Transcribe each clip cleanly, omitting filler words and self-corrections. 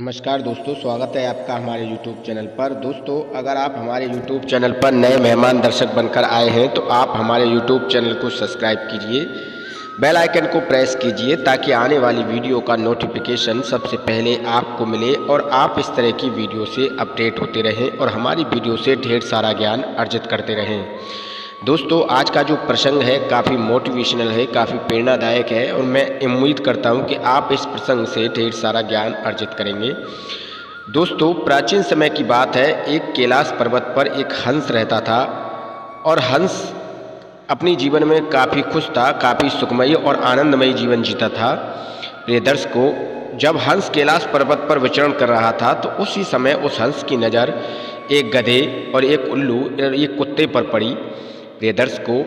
नमस्कार दोस्तों, स्वागत है आपका हमारे YouTube चैनल पर। दोस्तों, अगर आप हमारे YouTube चैनल पर नए मेहमान दर्शक बनकर आए हैं तो आप हमारे YouTube चैनल को सब्सक्राइब कीजिए, बेल आइकन को प्रेस कीजिए ताकि आने वाली वीडियो का नोटिफिकेशन सबसे पहले आपको मिले और आप इस तरह की वीडियो से अपडेट होते रहें और हमारी वीडियो से ढेर सारा ज्ञान अर्जित करते रहें। दोस्तों, आज का जो प्रसंग है काफ़ी मोटिवेशनल है, काफ़ी प्रेरणादायक है और मैं उम्मीद करता हूं कि आप इस प्रसंग से ढेर सारा ज्ञान अर्जित करेंगे। दोस्तों, प्राचीन समय की बात है। एक कैलाश पर्वत पर एक हंस रहता था और हंस अपनी जीवन में काफ़ी खुश था, काफ़ी सुखमयी और आनंदमयी जीवन जीता था। प्रिय दर्शकों, जब हंस कैलाश पर्वत पर विचरण कर रहा था तो उसी समय उस हंस की नज़र एक गधे और एक उल्लू और एक कुत्ते पर पड़ी। प्रिय दर्शकों,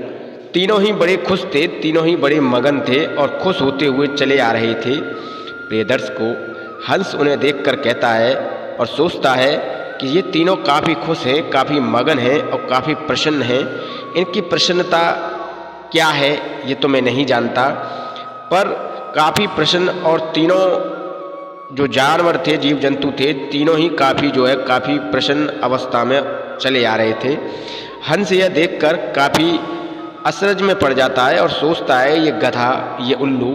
तीनों ही बड़े खुश थे, तीनों ही बड़े मगन थे और खुश होते हुए चले आ रहे थे। प्रिय दर्शकों, हंस उन्हें देखकर कहता है और सोचता है कि ये तीनों काफ़ी खुश हैं, काफ़ी मगन हैं और काफ़ी प्रसन्न हैं। इनकी प्रसन्नता क्या है ये तो मैं नहीं जानता, पर काफ़ी प्रसन्न और तीनों जो जानवर थे, जीव जंतु थे, तीनों ही काफ़ी काफ़ी प्रसन्न अवस्था में चले आ रहे थे। हंस यह देखकर काफ़ी अचरज में पड़ जाता है और सोचता है ये गधा, ये उल्लू,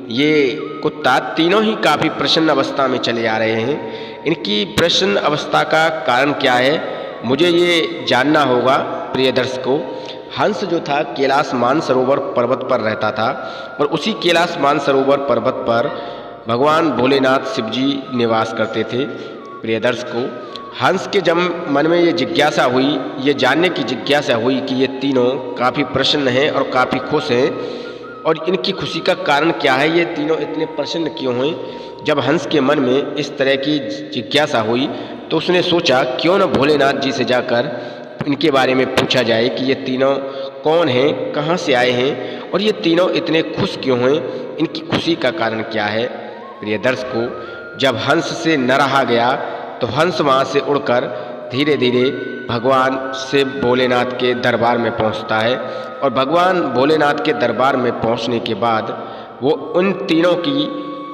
ये कुत्ता तीनों ही काफ़ी प्रसन्न अवस्था में चले आ रहे हैं। इनकी प्रसन्न अवस्था का कारण क्या है, मुझे ये जानना होगा। प्रिय दर्शकों, हंस जो था कैलाश मानसरोवर पर्वत पर रहता था और उसी कैलाश मानसरोवर पर्वत पर भगवान भोलेनाथ शिव जी निवास करते थे। प्रिय दर्शकों, हंस के जब मन में ये जिज्ञासा हुई, ये जानने की जिज्ञासा हुई कि ये तीनों काफ़ी प्रसन्न हैं और काफ़ी खुश हैं और इनकी खुशी का कारण क्या है, ये तीनों इतने प्रसन्न क्यों हुए। जब हंस के मन में इस तरह की जिज्ञासा हुई तो उसने सोचा क्यों न भोलेनाथ जी से जाकर इनके बारे में पूछा जाए कि ये तीनों कौन हैं, कहाँ से आए हैं और ये तीनों इतने खुश क्यों हैं, इनकी खुशी का कारण क्या है। प्रिय दर्शकों, जब हंस से न रहा गया तो हंस वहाँ से उड़कर धीरे धीरे भगवान शिव भोलेनाथ के दरबार में पहुँचता है और भगवान भोलेनाथ के दरबार में पहुँचने के बाद वो उन तीनों की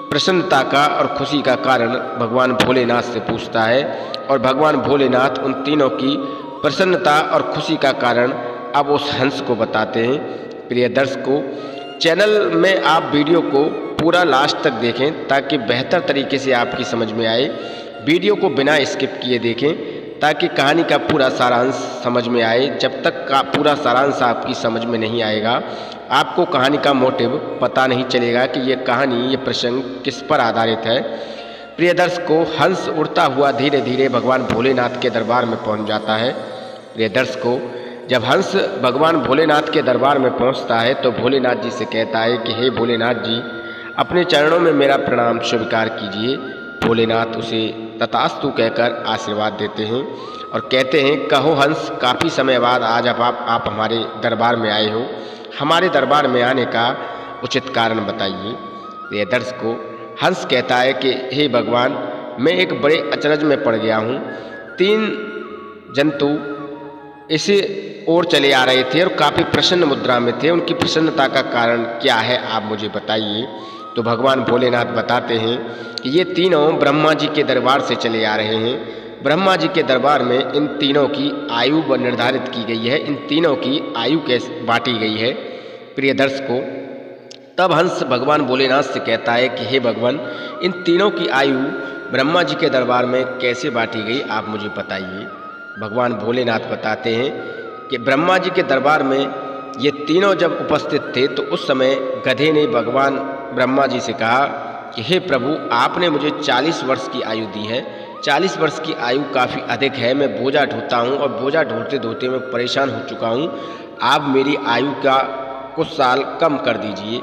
प्रसन्नता का और खुशी का कारण भगवान भोलेनाथ से पूछता है और भगवान भोलेनाथ उन तीनों की प्रसन्नता और खुशी का कारण अब उस हंस को बताते हैं। प्रिय दर्शकों, चैनल में आप वीडियो को पूरा लास्ट तक देखें ताकि बेहतर तरीके से आपकी समझ में आए। वीडियो को बिना स्किप किए देखें ताकि कहानी का पूरा सारांश समझ में आए। जब तक का पूरा सारांश आपकी समझ में नहीं आएगा, आपको कहानी का मोटिव पता नहीं चलेगा कि ये कहानी, ये प्रसंग किस पर आधारित है। प्रिय दर्शकों, हंस उड़ता हुआ धीरे धीरे भगवान भोलेनाथ के दरबार में पहुंच जाता है। प्रिय दर्शकों, जब हंस भगवान भोलेनाथ के दरबार में पहुंचता है तो भोलेनाथ जी से कहता है कि हे भोलेनाथ जी, अपने चरणों में मेरा प्रणाम स्वीकार कीजिए। भोलेनाथ उसे तथास्तु कहकर आशीर्वाद देते हैं और कहते हैं, कहो हंस, काफ़ी समय बाद आज आप हमारे दरबार में आए हो, हमारे दरबार में आने का उचित कारण बताइए। प्रिय दर्शकों, हंस कहता है कि हे भगवान, मैं एक बड़े अचरज में पड़ गया हूँ। तीन जंतु इसे ओर चले आ रहे थे और काफ़ी प्रसन्न मुद्रा में थे, उनकी प्रसन्नता का कारण क्या है आप मुझे बताइए। तो भगवान भोलेनाथ बताते हैं कि ये तीनों ब्रह्मा जी के दरबार से चले आ रहे हैं। ब्रह्मा जी के दरबार में इन तीनों की आयु निर्धारित की गई है, इन तीनों की आयु कैसे बांटी गई है। प्रिय दर्शकों, तब हंस भगवान भोलेनाथ से कहता है कि हे भगवान, इन तीनों की आयु ब्रह्मा जी के दरबार में कैसे बांटी गई आप मुझे बताइए। भगवान भोलेनाथ बताते हैं कि ब्रह्मा जी के दरबार में ये तीनों जब उपस्थित थे तो उस समय गधे ने भगवान ब्रह्मा जी से कहा कि हे प्रभु, आपने मुझे 40 वर्ष की आयु दी है। 40 वर्ष की आयु काफ़ी अधिक है, मैं बोझा ढोता हूँ और बोझा ढोते ढोते मैं परेशान हो चुका हूँ, आप मेरी आयु का कुछ साल कम कर दीजिए।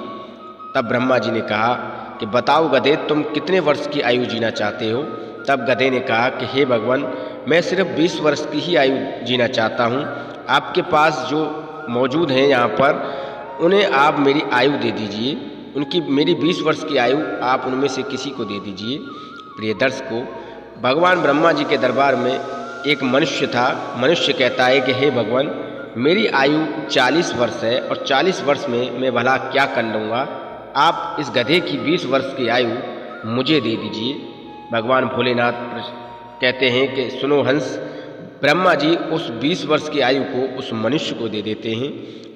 तब ब्रह्मा जी ने कहा कि बताओ गधे, तुम कितने वर्ष की आयु जीना चाहते हो। तब गधे ने कहा कि हे भगवान, मैं सिर्फ 20 वर्ष की ही आयु जीना चाहता हूँ, आपके पास जो मौजूद हैं यहाँ पर उन्हें आप मेरी आयु दे दीजिए, उनकी मेरी 20 वर्ष की आयु आप उनमें से किसी को दे दीजिए। प्रिय दर्शकों, भगवान ब्रह्मा जी के दरबार में एक मनुष्य था। मनुष्य कहता है कि हे भगवान, मेरी आयु 40 वर्ष है और 40 वर्ष में मैं भला क्या कर लूँगा, आप इस गधे की 20 वर्ष की आयु मुझे दे दीजिए। भगवान भोलेनाथ कहते हैं कि सुनो हंस, ब्रह्मा जी उस 20 वर्ष की आयु को उस मनुष्य को दे देते हैं।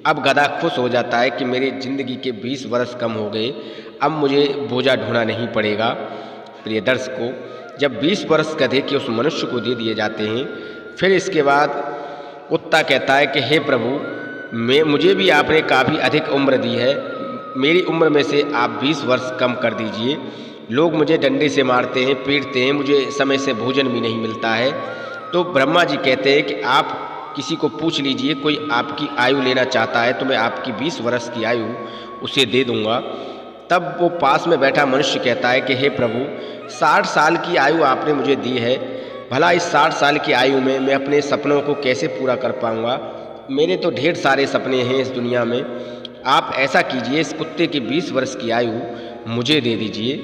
अब गधा खुश हो जाता है कि मेरी जिंदगी के 20 वर्ष कम हो गए, अब मुझे बोझा ढोना नहीं पड़ेगा। प्रिय दर्शकों, जब 20 वर्ष गधे के उस मनुष्य को दे दिए जाते हैं, फिर इसके बाद कुत्ता कहता है कि हे प्रभु, मुझे भी आपने काफ़ी अधिक उम्र दी है, मेरी उम्र में से आप 20 वर्ष कम कर दीजिए। लोग मुझे डंडे से मारते हैं, पीटते हैं, मुझे समय से भोजन भी नहीं मिलता है। तो ब्रह्मा जी कहते हैं कि आप किसी को पूछ लीजिए, कोई आपकी आयु लेना चाहता है तो मैं आपकी 20 वर्ष की आयु उसे दे दूंगा। तब वो पास में बैठा मनुष्य कहता है कि हे प्रभु, 60 साल की आयु आपने मुझे दी है, भला इस 60 साल की आयु में मैं अपने सपनों को कैसे पूरा कर पाऊंगा? मेरे तो ढेर सारे सपने हैं इस दुनिया में। आप ऐसा कीजिए, इस कुत्ते की 20 वर्ष की आयु मुझे दे दीजिए।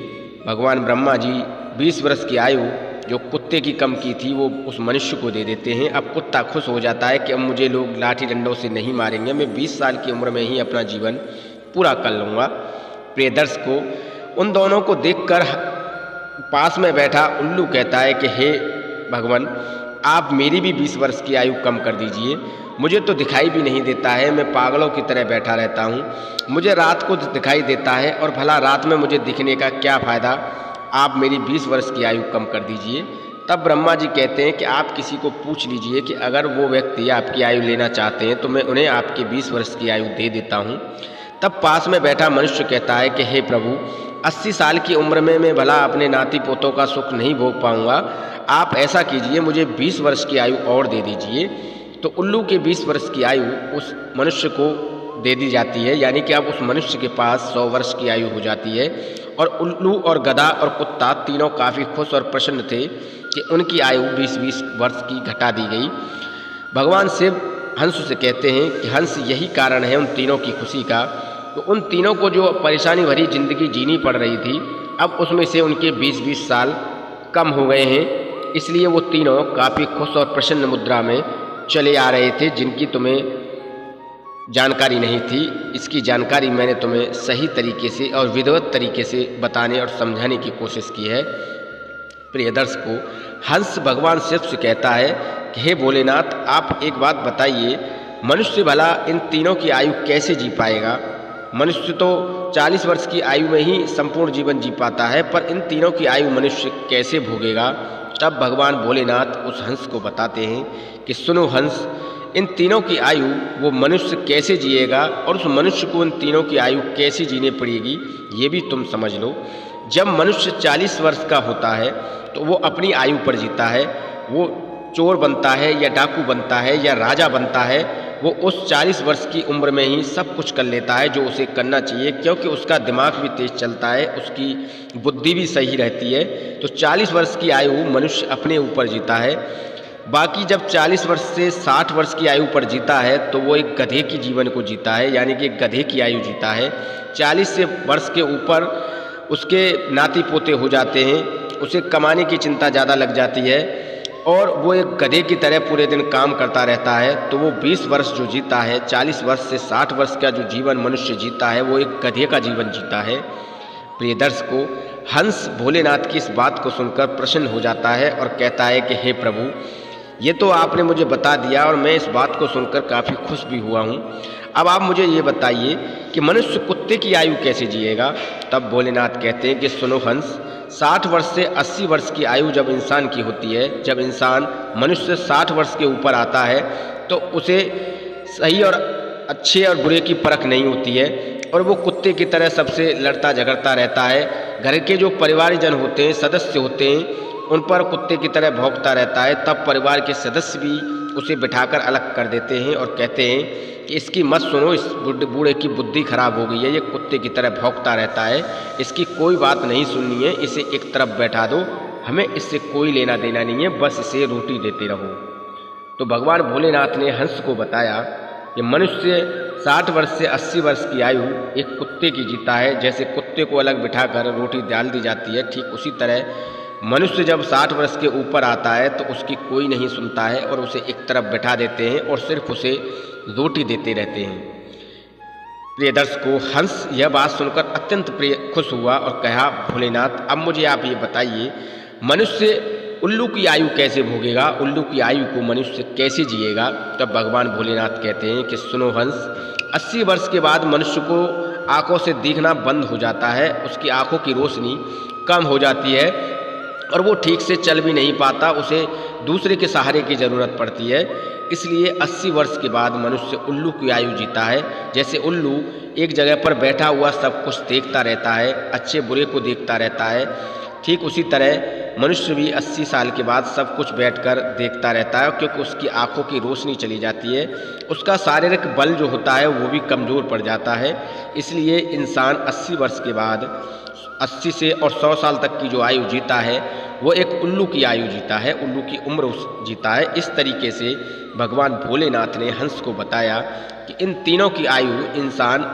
भगवान ब्रह्मा जी 20 वर्ष की आयु जो कुत्ते की कम की थी वो उस मनुष्य को दे देते हैं। अब कुत्ता खुश हो जाता है कि अब मुझे लोग लाठी डंडों से नहीं मारेंगे, मैं 20 साल की उम्र में ही अपना जीवन पूरा कर लूँगा। प्रिय दर्शकों, उन दोनों को देखकर पास में बैठा उल्लू कहता है कि हे भगवान, आप मेरी भी 20 वर्ष की आयु कम कर दीजिए। मुझे तो दिखाई भी नहीं देता है, मैं पागलों की तरह बैठा रहता हूँ, मुझे रात को दिखाई देता है और भला रात में मुझे दिखने का क्या फ़ायदा? आप मेरी 20 वर्ष की आयु कम कर दीजिए। तब ब्रह्मा जी कहते हैं कि आप किसी को पूछ लीजिए कि अगर वो व्यक्ति आपकी आयु लेना चाहते हैं तो मैं उन्हें आपकी 20 वर्ष की आयु दे देता हूँ। तब पास में बैठा मनुष्य कहता है कि हे प्रभु, 80 साल की उम्र में मैं भला अपने नाती पोतों का सुख नहीं भोग पाऊंगा, आप ऐसा कीजिए, मुझे 20 वर्ष की आयु और दे दीजिए। तो उल्लू के 20 वर्ष की आयु उस मनुष्य को दे दी जाती है, यानी कि अब उस मनुष्य के पास 100 वर्ष की आयु हो जाती है। और उल्लू और गधा और कुत्ता तीनों काफ़ी खुश और प्रसन्न थे कि उनकी आयु 20-20 वर्ष की घटा दी गई। भगवान शिव हंस से कहते हैं कि हंस, यही कारण है उन तीनों की खुशी का। तो उन तीनों को जो परेशानी भरी जिंदगी जीनी पड़ रही थी, अब उसमें से उनके 20-20 साल कम हो गए हैं, इसलिए वो तीनों काफ़ी खुश और प्रसन्न मुद्रा में चले आ रहे थे, जिनकी तुम्हें जानकारी नहीं थी। इसकी जानकारी मैंने तुम्हें सही तरीके से और विधिवत तरीके से बताने और समझाने की कोशिश की है। प्रिय दर्शकों, हंस भगवान शिव से कहता है कि हे भोलेनाथ, आप एक बात बताइए, मनुष्य भला इन तीनों की आयु कैसे जी पाएगा? मनुष्य तो 40 वर्ष की आयु में ही संपूर्ण जीवन जी पाता है, पर इन तीनों की आयु मनुष्य कैसे भोगेगा? तब भगवान भोलेनाथ उस हंस को बताते हैं कि सुनो हंस, इन तीनों की आयु वो मनुष्य कैसे जिएगा और उस मनुष्य को इन तीनों की आयु कैसे जीने पड़ेगी, ये भी तुम समझ लो। जब मनुष्य 40 वर्ष का होता है तो वो अपनी आयु पर जीता है, वो चोर बनता है या डाकू बनता है या राजा बनता है, वो उस 40 वर्ष की उम्र में ही सब कुछ कर लेता है जो उसे करना चाहिए, क्योंकि उसका दिमाग भी तेज चलता है, उसकी बुद्धि भी सही रहती है। तो 40 वर्ष की आयु मनुष्य अपने ऊपर जीता है। बाकी जब 40 वर्ष से 60 वर्ष की आयु पर जीता है तो वो एक गधे की जीवन को जीता है, यानी कि एक गधे की आयु जीता है। 40 से वर्ष के ऊपर उसके नाती पोते हो जाते हैं, उसे कमाने की चिंता ज़्यादा लग जाती है और वो एक गधे की तरह पूरे दिन काम करता रहता है। तो वो 20 वर्ष जो जीता है, 40 वर्ष से 60 वर्ष का जो जीवन मनुष्य जीता है, वो एक गधे का जीवन जीता है। प्रिय दर्शकों, हंस भोलेनाथ की इस बात को सुनकर प्रसन्न हो जाता है और कहता है कि हे प्रभु, ये तो आपने मुझे बता दिया और मैं इस बात को सुनकर काफ़ी खुश भी हुआ हूँ। अब आप मुझे ये बताइए कि मनुष्य कुत्ते की आयु कैसे जिएगा? तब भोलेनाथ कहते हैं कि सुनो हंस, 60 वर्ष से 80 वर्ष की आयु जब इंसान की होती है, जब इंसान मनुष्य 60 वर्ष के ऊपर आता है तो उसे सही और अच्छे और बुरे की परख नहीं होती है और वो कुत्ते की तरह सबसे लड़ता झगड़ता रहता है। घर के जो परिवारजन होते हैं, सदस्य होते हैं, उन पर कुत्ते की तरह भौंकता रहता है। तब परिवार के सदस्य भी उसे बिठाकर अलग कर देते हैं और कहते हैं कि इसकी मत सुनो, इस बूढ़े की बुद्धि खराब हो गई है, ये कुत्ते की तरह भौंकता रहता है, इसकी कोई बात नहीं सुननी है, इसे एक तरफ बैठा दो, हमें इससे कोई लेना देना नहीं है, बस इसे रोटी देते रहो। तो भगवान भोलेनाथ ने हंस को बताया कि मनुष्य 60 वर्ष से 80 वर्ष की आयु एक कुत्ते की जीता है। जैसे कुत्ते को अलग बिठाकर रोटी डाल दी जाती है, ठीक उसी तरह मनुष्य जब 60 वर्ष के ऊपर आता है तो उसकी कोई नहीं सुनता है और उसे एक तरफ बैठा देते हैं और सिर्फ उसे रोटी देते रहते हैं। प्रिय दर्शकों, हंस यह बात सुनकर अत्यंत खुश हुआ और कहा, भोलेनाथ, अब मुझे आप ये बताइए, मनुष्य उल्लू की आयु कैसे भोगेगा, उल्लू की आयु को मनुष्य कैसे जिएगा। तब भगवान भोलेनाथ कहते हैं कि सुनो हंस, 80 वर्ष के बाद मनुष्य को आंखों से दिखना बंद हो जाता है, उसकी आंखों की रोशनी कम हो जाती है और वो ठीक से चल भी नहीं पाता, उसे दूसरे के सहारे की ज़रूरत पड़ती है। इसलिए 80 वर्ष के बाद मनुष्य उल्लू की आयु जीता है। जैसे उल्लू एक जगह पर बैठा हुआ सब कुछ देखता रहता है, अच्छे बुरे को देखता रहता है, ठीक उसी तरह मनुष्य भी 80 साल के बाद सब कुछ बैठकर देखता रहता है, क्योंकि उसकी आंखों की रोशनी चली जाती है, उसका शारीरिक बल जो होता है वो भी कमज़ोर पड़ जाता है। इसलिए इंसान 80 वर्ष के बाद 80 से और 100 साल तक की जो आयु जीता है वो एक उल्लू की आयु जीता है, उल्लू की उम्र जीता है। इस तरीके से भगवान भोलेनाथ ने हंस को बताया कि इन तीनों की आयु इंसान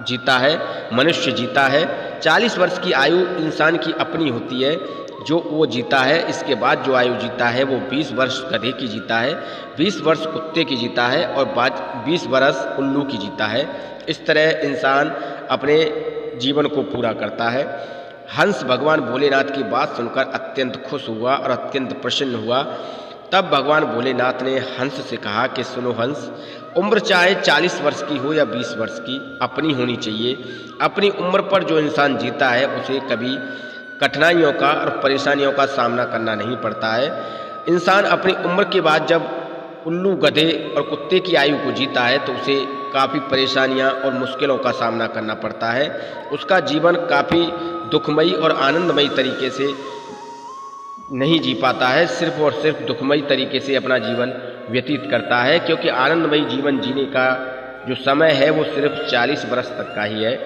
जीता है, मनुष्य जीता है। 40 वर्ष की आयु इंसान की अपनी होती है जो वो जीता है। इसके बाद जो आयु जीता है वो 20 वर्ष गधे की जीता है, 20 वर्ष कुत्ते की जीता है और बाद 20 वर्ष उल्लू की जीता है। इस तरह इंसान अपने जीवन को पूरा करता है। हंस भगवान भोलेनाथ की बात सुनकर अत्यंत खुश हुआ और अत्यंत प्रसन्न हुआ। तब भगवान भोलेनाथ ने हंस से कहा कि सुनो हंस, उम्र चाहे 40 वर्ष की हो या 20 वर्ष की, अपनी होनी चाहिए। अपनी उम्र पर जो इंसान जीता है उसे कभी कठिनाइयों का और परेशानियों का सामना करना नहीं पड़ता है। इंसान अपनी उम्र के बाद जब उल्लू, गधे और कुत्ते की आयु को जीता है तो उसे काफ़ी परेशानियां और मुश्किलों का सामना करना पड़ता है। उसका जीवन काफ़ी दुखमयी और आनंदमयी तरीके से नहीं जी पाता है, सिर्फ और सिर्फ दुखमयी तरीके से अपना जीवन व्यतीत करता है, क्योंकि आनंदमयी जीवन जीने का जो समय है वो सिर्फ 40 वर्ष तक का ही है।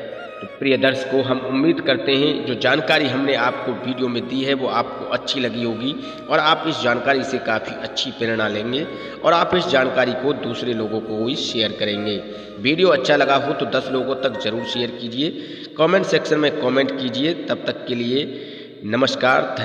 तो प्रिय दर्शकों, हम उम्मीद करते हैं जो जानकारी हमने आपको वीडियो में दी है वो आपको अच्छी लगी होगी और आप इस जानकारी से काफ़ी अच्छी प्रेरणा लेंगे और आप इस जानकारी को दूसरे लोगों को भी शेयर करेंगे। वीडियो अच्छा लगा हो तो 10 लोगों तक ज़रूर शेयर कीजिए, कमेंट सेक्शन में कमेंट कीजिए। तब तक के लिए नमस्कार।